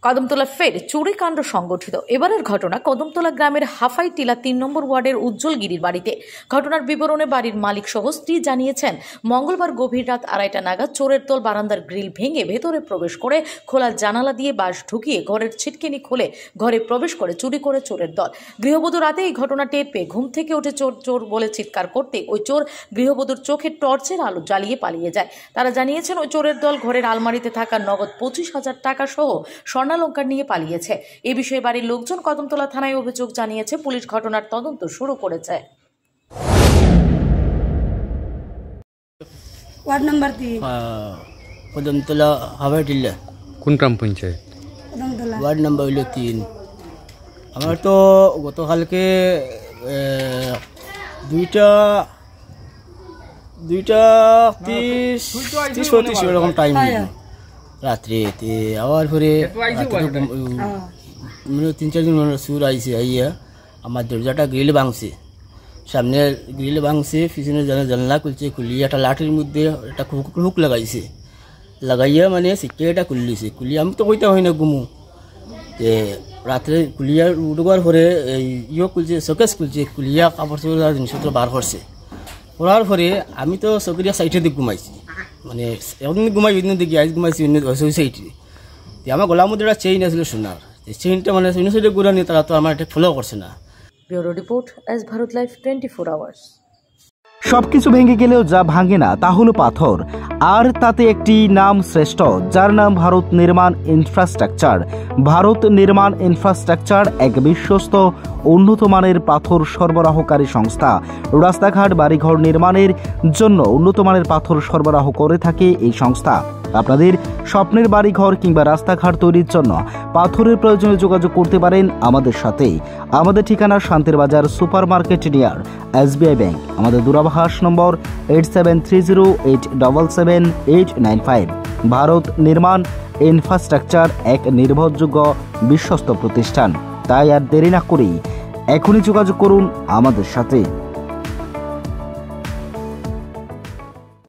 কদমতলা ফের চুরিকাণ্ড সংগঠিত। এবারের ঘটনা কদমতলা গ্রামের হাফাই টিলা ৩ নম্বর ওয়ার্ডের উজ্জ্বল গিরির বাড়িতে। ঘটনার বিবরণে বাড়ির মালিক সহ স্ত্রী জানিয়েছেন, মঙ্গলবার গভীর রাত ২:৩০ নাগাদ চোরের দল বারান্দার গ্রিল ভেঙে ভেতরে প্রবেশ করে খোলা জানালা দিয়ে বাঁশ ঢুকিয়ে ঘরের ছিটকিনি খুলে ঘরে প্রবেশ করে চুরি করে চোরের দল। গৃহবধূ রাতে এই ঘটনা টের পেয়ে ঘুম থেকে উঠে চোর চোর বলে চিৎকার করতে ওই চোর গৃহবধূর চোখে টর্চের আলো জ্বালিয়ে পালিয়ে যায়। তারা জানিয়েছেন, ওই চোরের দল ঘরের আলমারিতে থাকা নগদ ২৫,০০০ টাকা সহ স্বর্ণালঙ্কার নিয়ে পালিয়েছে। এই বিষয়ে বাড়ির লোকজন কদমতলা থানায় অভিযোগ জানিয়েছে। পুলিশ ঘটনার তদন্ত শুরু করেছে। ওয়ার্ড নাম্বার 3 কদমতলা হাফাই টিলা। কোন গ্রাম পঞ্চায়েত? কদমতলা ওয়ার্ড নাম্বার হইল ৩। আমার তো গতকালকে ২:৩০ এরকম টাইম রাত্রে আবার পরে ৩-৪ দিন সুর আইসে আইয়া আমার দরজাটা গ্রিল ভাঙছে, সামনে গ্রিল ভাঙছে, পিছনে জানলা খুলছে, খুলিয়ে একটা লাঠির মধ্যে একটা হুক লাগাইছে, লাগাইয়া মানে সিটটা খুললিছে, খুলিয়ে আমি তো কইতে হয় না ঘুমু তে রাত্রে খুলিয়া উঠবার পরে এই খুলছে, শোকেস খুলছে, খুলিয়া কাপড় চোপড় জিনিসপত্র বার করছে। করার পরে আমি তো চকরিয়া সাইডে দিকে ঘুমাইছি, মানে একদিন ঘুমাই অন্য দিকে, আজ ঘুমাইছি অন্য ওই সাইডে। আমার গলার মধ্যে একটা চেইন আসলে সোনার, চেইনটা মানে অন্য সাইডে ঘুরা নিয়ে তারা তো আমার এটা ফলো করছে না। Bureau report, S Bharat live 24 hours. সবকিছু ভেঙে গেলেও যা ভাঙে না তা হলো পাথর, আর তাতে একটি নাম শ্রেষ্ঠ, যার নাম ভারত নির্মাণ ইনফ্রাস্ট্রাকচার। ভারত নির্মাণ ইনফ্রাস্ট্রাকচার এক বিশ্বস্ত উন্নত মানের পাথর সরবরাহকারী সংস্থা। রাস্তাঘাট, বাড়িঘর নির্মাণের জন্য উন্নত মানের পাথর সরবরাহ করে থাকে এই সংস্থা। আপনাদের স্বপ্নের বাড়িঘর কিংবা রাস্তাঘাট তৈরির জন্য পাথরের প্রয়োজনে যোগাযোগ করতে পারেন আমাদের সাথে। আমাদের ঠিকানা শান্তির বাজার super market near SBI bank. আমাদের দূরভাষ নম্বর 8730877895। ভারত নির্মাণ ইনফ্রাস্ট্রাকচার এক নির্ভরযোগ্য বিশ্বস্ত প্রতিষ্ঠান। তাই আর দেরি না করেই এখনই যোগাযোগ করুন আমাদের সাথে।